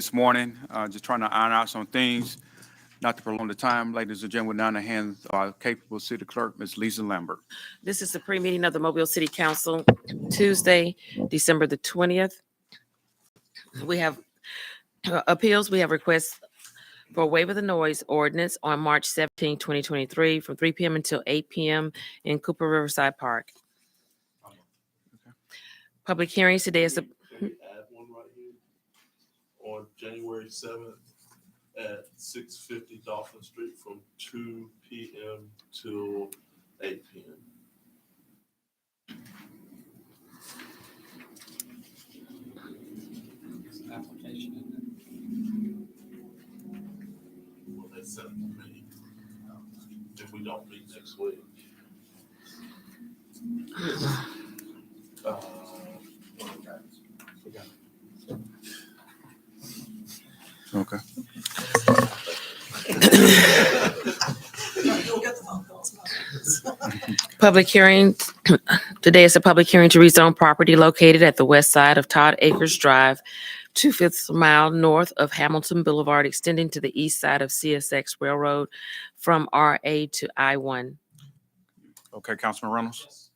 this morning, just trying to iron out some things, not to prolong the time. Ladies and gentlemen, now in the hands of our capable city clerk, Ms. Lisa Lambert. This is the pre-meeting of the Mobile City Council, Tuesday, December the 20th. We have appeals. We have requests for waiver of the noise ordinance on March 17, 2023, from 3 p.m. until 8 p.m. in Cooper Riverside Park. Public hearings today is Can we add one right here? On January 7th at 650 Dolphin Street from 2 p.m. till 8 p.m. Application. Well, they sent it to me. If we don't meet next week. Okay. Public hearing. Today is a public hearing to rezone property located at the west side of Todd Acres Drive, 2/5 mile north of Hamilton Boulevard, extending to the east side of CSX Railroad from RA to I-1. Okay, Councilman Reynolds.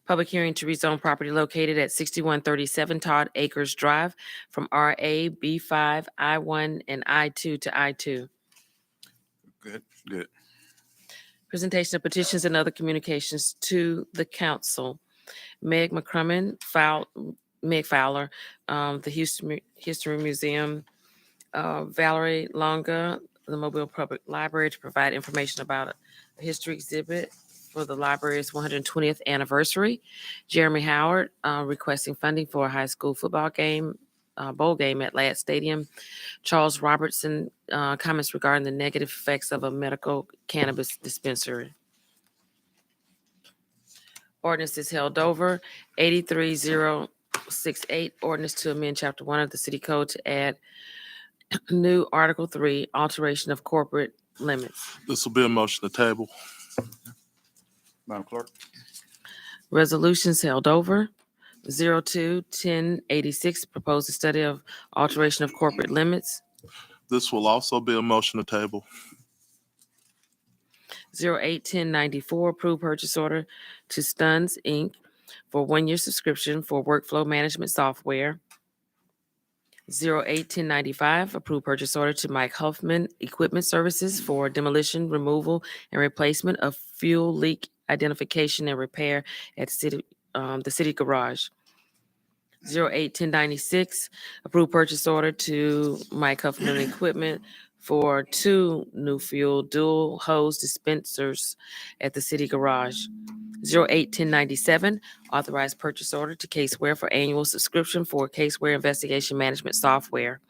Public hearing to rezone property located at 6137 Todd Acres Drive from RA, B5, I-1, and I-2 to I-2. Good. Presentation of petitions and other communications to the council. Meg McCrummon, Meg Fowler, the Houston History Museum, Valerie Longa, the Mobile Public Library, to provide information about a history exhibit for the library's 120th anniversary. Jeremy Howard, requesting funding for a high school football game, bowl game at Ladd Stadium. Charles Robertson, comments regarding the negative effects of a medical cannabis dispensary. Ordinance is held over. 83068, ordinance to amend Chapter 1 of the City Code to add new Article 3, alteration of corporate limits. This will be a motion to table. Madam Clerk. Resolutions held over. 02-1086, proposed study of alteration of corporate limits. This will also be a motion to table. 08-1094, approved purchase order to Stuns Inc. for 1-year subscription for workflow management software. 08-1095, approved purchase order to Mike Huffman Equipment Services for demolition, removal, and replacement of fuel leak identification and repair at the city garage. 08-1096, approved purchase order to Mike Huffman Equipment for 2 new fuel dual hose dispensers at the city garage. 08-1097, authorized purchase order to Caseware for annual subscription for Caseware investigation management software.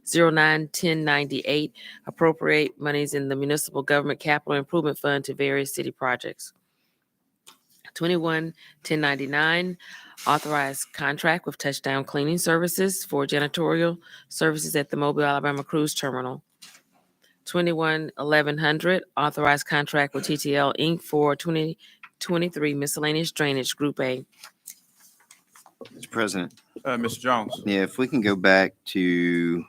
09-1098, appropriate monies in the municipal government capital improvement fund to various city projects. 21-1099, authorized contract with Touchdown Cleaning Services for janitorial services at the Mobile, Alabama Cruise Terminal. 21-1100, authorized contract with TTL Inc. for 2023 miscellaneous drainage Group A. Mr. President, Mr. Jones. yeah, if we can go back to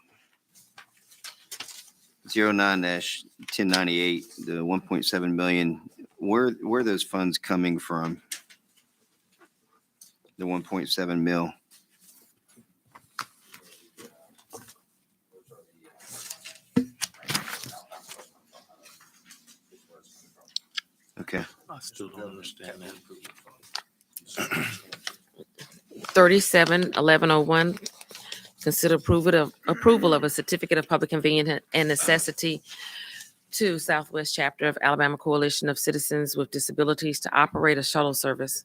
09-1098, the 1.7 million, where are those funds coming from? The 1.7 mil. Okay. I still don't understand that. 37-1101, consider approval of a certificate of public convenience and necessity to Southwest Chapter of Alabama Coalition of Citizens with Disabilities to operate a shuttle service.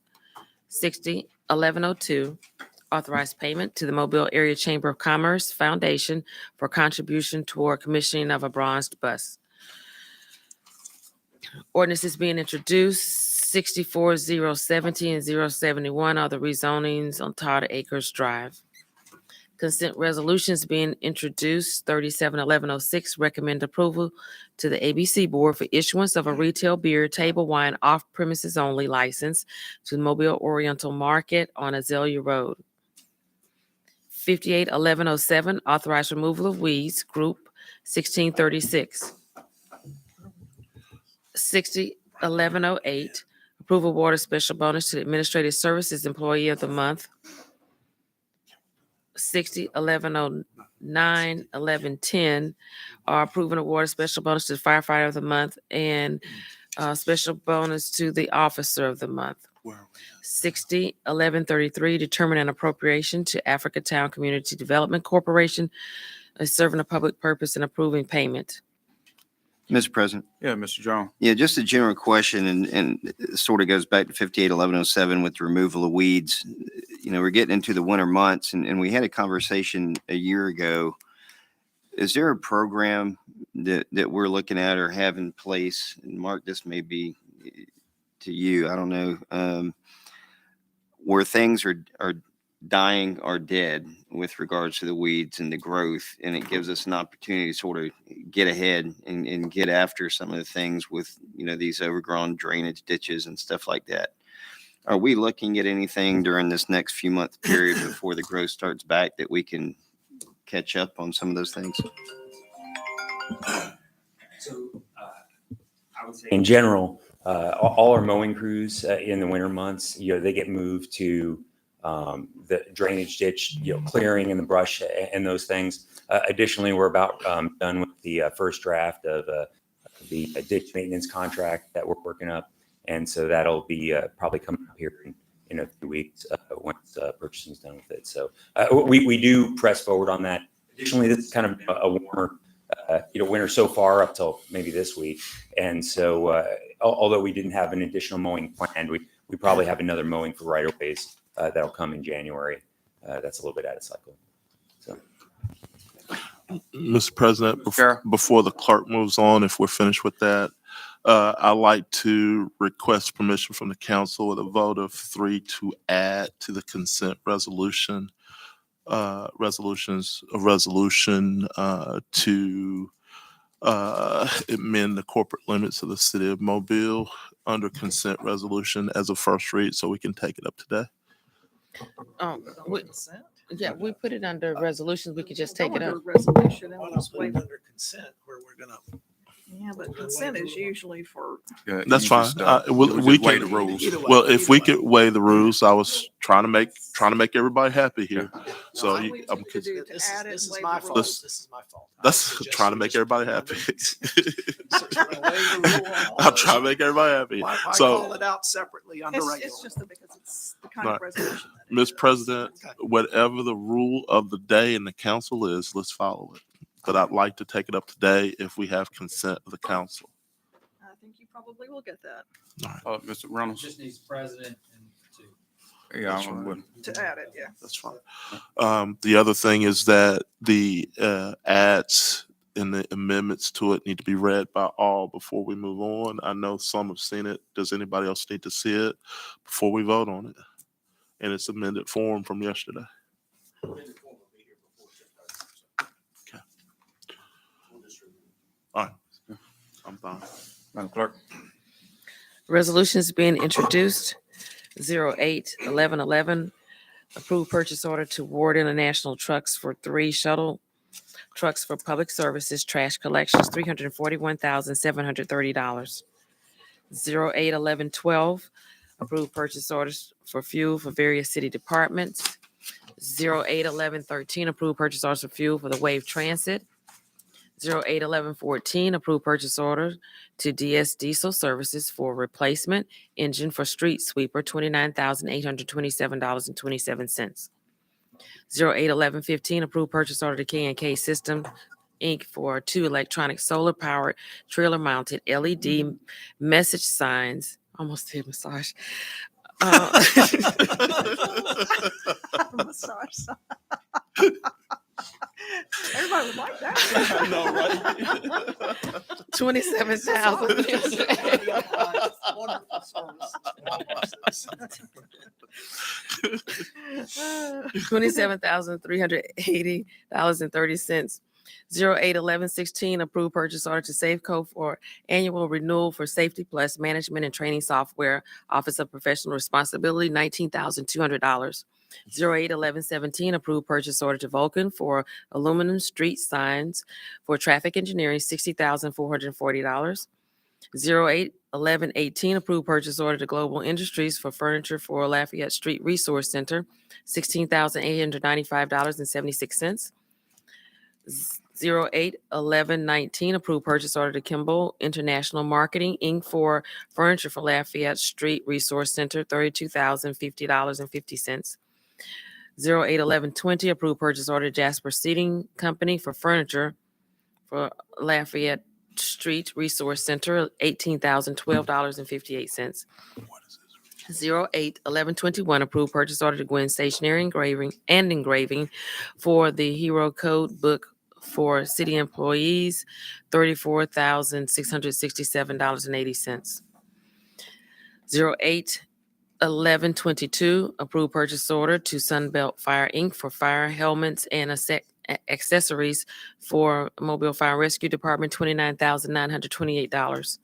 60-1102, authorized payment to the Mobile Area Chamber of Commerce Foundation for contribution toward commissioning of a bronzed bus. Ordinance is being introduced. 64-070 and 071 are the rezonings on Todd Acres Drive. Consent resolutions being introduced. 37-1106, recommend approval to the ABC Board for issuance of a retail beer, table wine, off premises only license to Mobile Oriental Market on Azalea Road. 581107, authorized removal of weeds, group 1636. 601108, approval award of special bonus to the administrative services employee of the month. 601109, 1110 are approving award of special bonus to the firefighter of the month and special bonus to the officer of the month. 601133, determine an appropriation to Africa Town Community Development Corporation serving a public purpose and approving payment. Mr. President. Yeah, Mr. Jones. Yeah, just a general question, and it sort of goes back to 581107 with the removal of weeds. You know, we're getting into the winter months, and we had a conversation a year ago. Is there a program that we're looking at or have in place? And Mark, this may be to you, I don't know, where things are dying or dead with regards to the weeds and the growth, and it gives us an opportunity to sort of get ahead and get after some of the things with, you know, these overgrown drainage ditches and stuff like that. Are we looking at anything during this next few month period before the growth starts back that we can catch up on some of those things? So I would say in general, all our mowing crews in the winter months, you know, they get moved to the drainage ditch, you know, clearing and the brush and those things. Additionally, we're about done with the first draft of the ditch maintenance contract that we're working up. And so that'll be probably coming up here in a few weeks once purchasing is done with it. So we do press forward on that. Additionally, this is kind of a warmer, winter so far up till maybe this week. And so although we didn't have an additional mowing planned, we probably have another mowing for right-of-ways that'll come in January. That's a little bit out of cycle. So. Mr. President, Sure. before the clerk moves on, if we're finished with that, I'd like to request permission from the council with a vote of 3 to add to the consent resolution, to amend the corporate limits of the city of Mobile under consent resolution as a first read, so we can take it up today. We put it under resolutions. We could just take it up. Resolution and Why we'll not just put wait. it under consent where we're gonna, Yeah, but consent is usually for, Yeah, That's easy fine. stuff. We just weigh can- the rules. either way. Well, if either we way. could weigh the rules, I was trying to make everybody happy here. So all you- we I'm need to do to This is, add it this and is waive my the fault. rules. This is my fault. I that's suggest trying to we make just everybody put it happy. under- So we're gonna waive the rule on all I'm those. trying to make everybody happy. Why So- call it out separately under regular? it's just because it's the kind of Right. resolution. that it Ms. is. President, Okay. whatever the rule of the day in the council is, let's follow it. But I'd like to take it up today if we have consent of the council. I think you probably will get that, Mr. Reynolds. Just needs president and two. Yeah, That's I'm right. with. to add it, yeah. That's fine. The other thing is that the ads and the amendments to it need to be read by all before we move on. I know some have seen it. Does anybody else need to see it before we vote on it? And it's amended form from yesterday. All right. I'm fine. Madam Clerk. Resolutions being introduced. 081111, approved purchase order to Ward International Trucks for 3 shuttle trucks for public services, trash collections, $341,730. 081112, approved purchase orders for fuel for various city departments. 081113, approved purchase orders for fuel for the Wave Transit. 081114, approved purchase order to DS Diesel Services for replacement engine for street sweeper, $29,827.27. 081115, approved purchase order to K&K System Inc. for 2 electronic solar-powered trailer-mounted LED message signs. Almost did massage. Massage. Everybody would like that. I know, right? 27,000. Wonderful service. $27,380.30. 081116, approved purchase order to Safeco for annual renewal for Safety Plus Management and Training Software, Office of Professional Responsibility, $19,200. 08-11-17, approved purchase order to Vulcan for aluminum street signs for traffic engineering, $60,440. 08-11-18, approved purchase order to Global Industries for furniture for Lafayette Street Resource Center, $16,895.76. 08-11-19, approved purchase order to Kimball International Marketing, Inc. for furniture for Lafayette Street Resource Center, $32,050.50. 08-11-20, approved purchase order to Jasper Seating Company for furniture for Lafayette Street Resource Center, $18,012.58. 08-11-21, approved purchase order to Gwen Stationery Engraving for the Hero Code Book for city employees, $34,667.80. 08-11-22, approved purchase order to Sunbelt Fire Inc. for fire helmets and accessories for Mobile Fire Rescue Department, $29,928.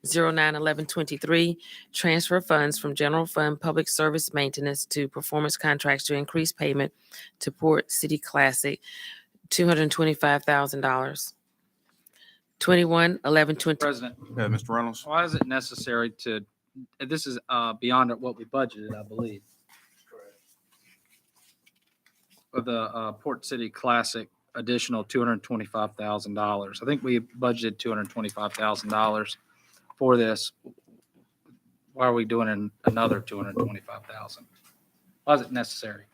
09-11-23, transfer funds from general fund public service maintenance to performance contracts to increase payment to Port City Classic, $225,000. 21-11-20. President, Yeah, Mr. Reynolds? why is it necessary to, this is beyond what we budgeted, I believe. For the Port City Classic, additional $225,000. I think we budgeted $225,000 for this. Why are we doing another $225,000? Why is it necessary?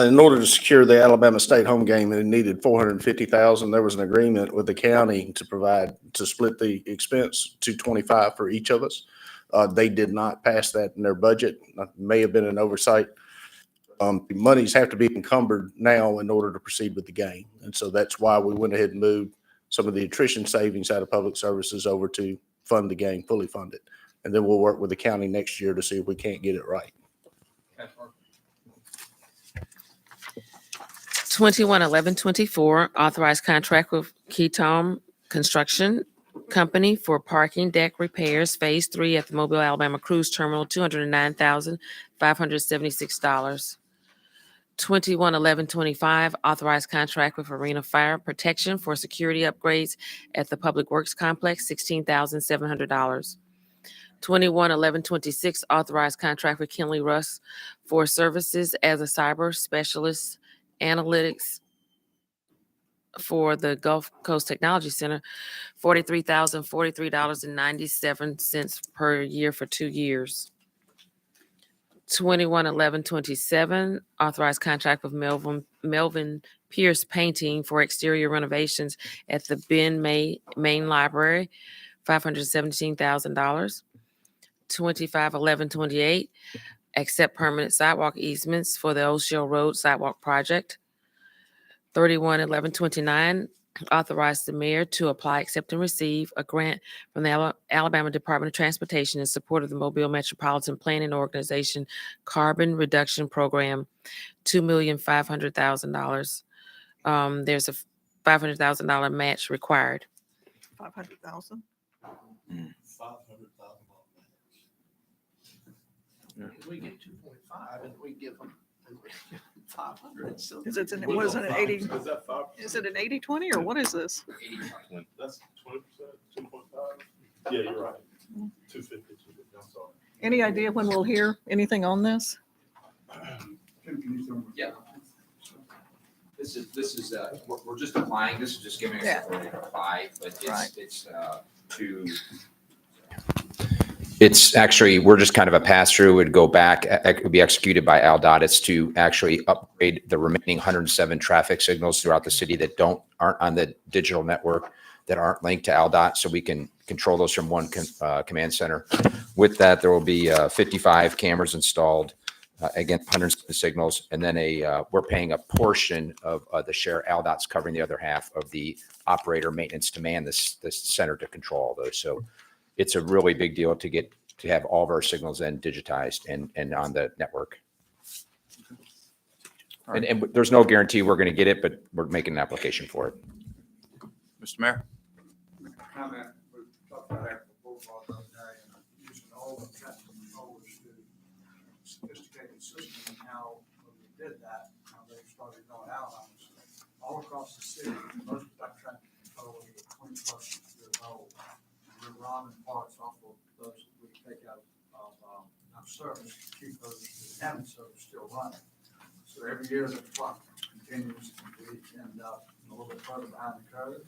In order to secure the Alabama State home game, it needed $450,000. There was an agreement with the county to split the expense to 25 for each of us. They did not pass that in their budget. May have been an oversight. The monies have to be encumbered now in order to proceed with the game. And so that's why we went ahead and moved some of the attrition savings out of public services over to fund the game, fully funded. And then we'll work with the county next year to see if we can't get it right. 21-11-24, authorized contract with Ketom Construction Company for parking deck repairs, Phase 3 at the Mobile, Alabama Cruise Terminal, $209,576. 21-11-25, authorized contract with Arena Fire Protection for security upgrades at the Public Works Complex, $16,700. 21-11-26, authorized contract with Kinley Russ for services as a cyber specialist analytics for the Gulf Coast Technology Center, $43,043.97 per year for 2 years. 21-11-27, authorized contract with Melvin Pierce Painting for exterior renovations at the Ben Main Library, $517,000. 25-11-28, accept permanent sidewalk easements for the O'Shell Road Sidewalk Project. 31-11-29, authorize the mayor to apply, accept, and receive a grant from the Alabama Department of Transportation in support of the Mobile Metropolitan Planning Organization Carbon Reduction Program, $2,500,000. There's a $500,000 match required. 500,000. If we get 2.5 and we give them 500. Is it an, was it an 80? Is it an 80-20 or what is this? That's 20%, 2.5. Yeah, you're right. 250, I'm sorry. Any idea when we'll hear anything on this? Yeah. This is, we're just applying, this is just giving us Yeah. authority to apply, but Right. it's actually, we're just kind of a pass-through, would go back, it would be executed by AlDOT. It's to actually upgrade the remaining 107 traffic signals throughout the city that aren't on the digital network, that aren't linked to AlDOT, so we can control those from one command center. With that, there will be 55 cameras installed, again, 107 signals, and then we're paying a portion of the share. AlDOT's covering the other half of the operator maintenance to man this center to control all those. So it's a really big deal to have all of our signals then digitized and on the network. And there's no guarantee we're going to get it, but we're making an application for it. Mr. Mayor? Comment, we talked about that before, using all the traffic controllers to all across the city, most of our traffic control is 20+ years old. We're robbing parts off of those that we take out of our service to keep those that haven't service still running. So every year the clock continues, we end up a little bit further behind the curve.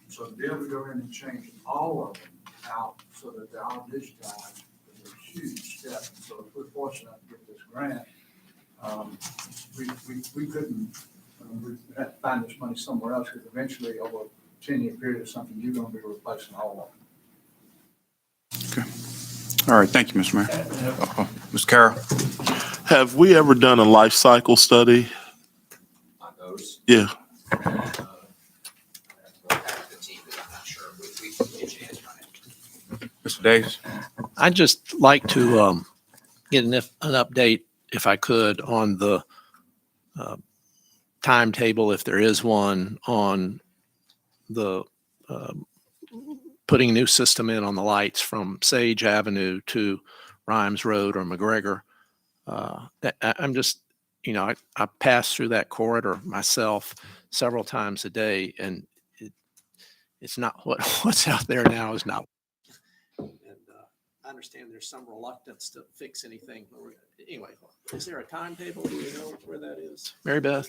So to be able to go in and change all of them out so that they're all digitized is a huge step. So if we're fortunate to get this grant, we couldn't, we had to find this money somewhere else because eventually over a 10-year period or something, you're going to be replacing all of them. All right, thank you, Mr. Mayor. Ms. Carroll? Have we ever done a life cycle study? On those, Yeah. Mr. Davis? I'd just like to get an update, if I could, on the timetable, if there is one, on the putting a new system in on the lights from Sage Avenue to Rhymes Road or McGregor. I'm just, I pass through that corridor myself several times a day, and it's not what's out there now is not. And I understand there's some reluctance to fix anything. Anyway, is there a timetable? Do we know where that is? Mary Beth?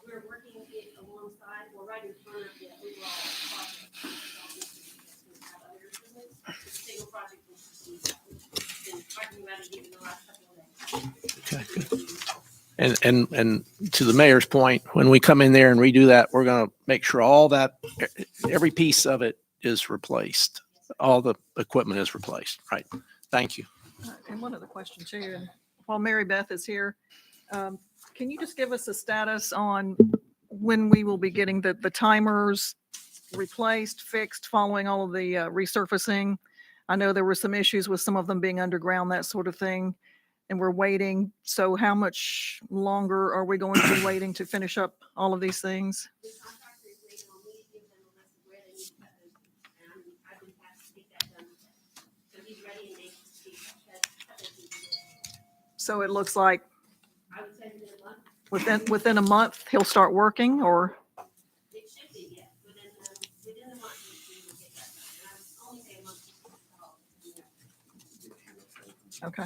We're working it alongside, we're right in front of the overall project. Single project, which we've been talking about it in the last couple of days. Okay, good. And to the mayor's point, when we come in there and redo that, we're going to make sure all that, every piece of it is replaced. All the equipment is replaced. Right. Thank you. And one other question too, and while Mary Beth is here, can you just give us a status on when we will be getting the timers replaced, fixed, following all of the resurfacing? I know there were some issues with some of them being underground, that sort of thing, and we're waiting. So how much longer are we going to be waiting to finish up all of these things? The contractor is waiting on me to give them a list of where they need to cut those, and I've been tasked to get that done with them. So he's ready and anxious to cut those today. So it looks like I would say within a month. within a month, he'll start working, or? It should be, yes, within the month, we will get that done. And I would only say a month. Okay.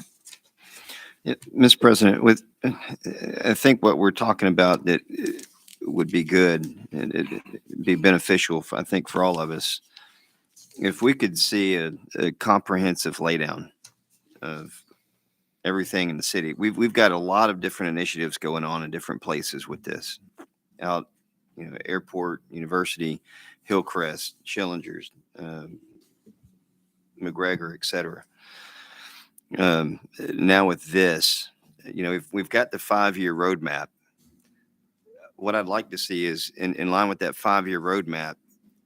Yeah, Mr. President, I think what we're talking about that would be good and it'd be beneficial, I think, for all of us, if we could see a comprehensive laydown of everything in the city. We've got a lot of different initiatives going on in different places with this. Out, Airport, University, Hillcrest, Schillinger's, McGregor, et cetera. Now with this, if we've got the 5-year roadmap, what I'd like to see is in line with that 5-year roadmap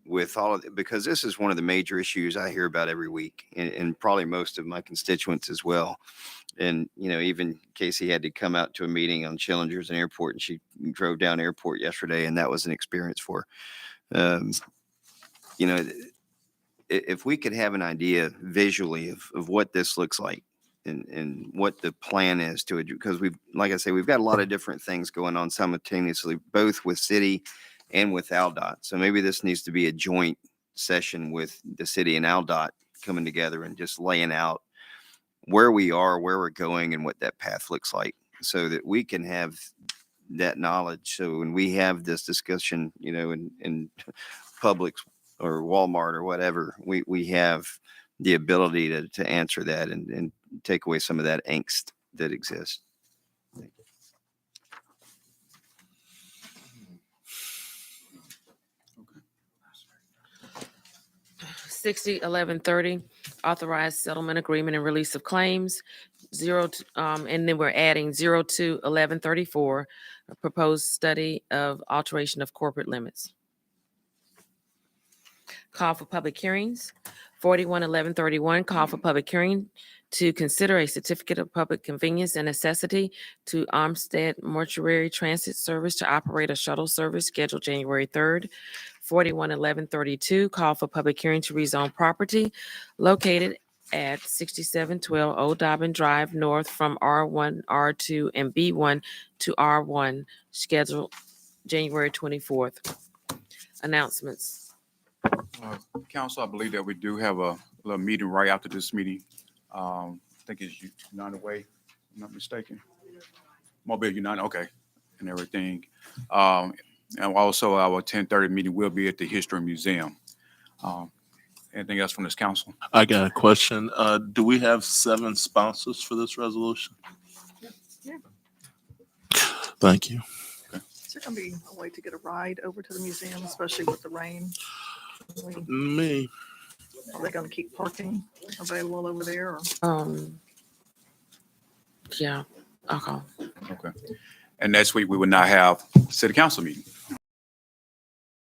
with all of it, because this is one of the major issues I hear about every week and probably most of my constituents as well. And, even Casey had to come out to a meeting on Schillinger's and Airport, and she drove down Airport yesterday, and that was an experience for her. If we could have an idea visually of what this looks like and what the plan is to it, because like I say, we've got a lot of different things going on simultaneously, both with city and with ALDOT. So maybe this needs to be a joint session with the city and ALDOT coming together and just laying out where we are, where we're going, and what that path looks like, so that we can have that knowledge. So when we have this discussion, in Publix or Walmart or whatever, we have the ability to answer that and take away some of that angst that exists. 60-1130, authorized settlement agreement and release of claims. And then we're adding 02-1134, a proposed study of alteration of corporate limits. Call for public hearings. 41-1131, call for public hearing to consider a certificate of public convenience and necessity to Armstead Mortuary Transit Service to operate a shuttle service scheduled January 3rd. 41-1132, call for public hearing to rezone property located at 6712 Old Dobbin Drive North from R1, R2, and B1 to R1, scheduled January 24th. Announcements. Council, I believe that we do have a little meeting right after this meeting. I think it's United Way, if I'm not mistaken. Mobile United, okay, and everything. And also our 10:30 meeting will be at the History Museum. Anything else from this council? I got a question. Do we have 7 sponsors for this resolution? Yeah. Thank you. Is there going to be a way to get a ride over to the museum, especially with the rain? Me. Are they going to keep parking available over there? Or? Yeah, okay. Okay. And next week, we will not have city council meeting.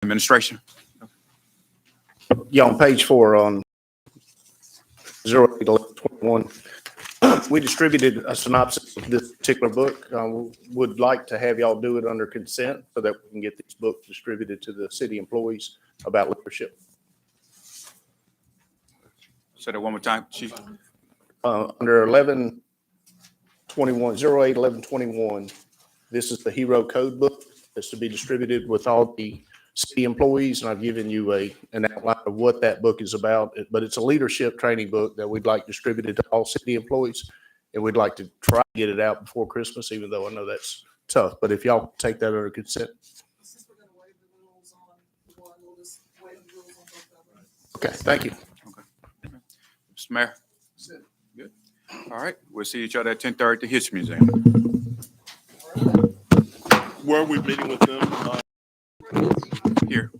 Administration? Yeah, on page 4 on 08/11/21, we distributed a synopsis of this particular book. Would like to have y'all do it under consent so that we can get these books distributed to the city employees about leadership. Say that one more time, Chief. Under 08/11/21, this is the Hero Code book that's to be distributed with all the city employees, and I've given you an outline of what that book is about, but it's a leadership training book that we'd like distributed to all city employees, and we'd like to try to get it out before Christmas, even though I know that's tough, but if y'all take that under consent. Since we're going to waive the rules on one, we'll just waive the rules on both of them. Okay, thank you. Mr. Mayor? Good. All right, we'll see each other at 10:30 at the History Museum. Where are we meeting with them? Here.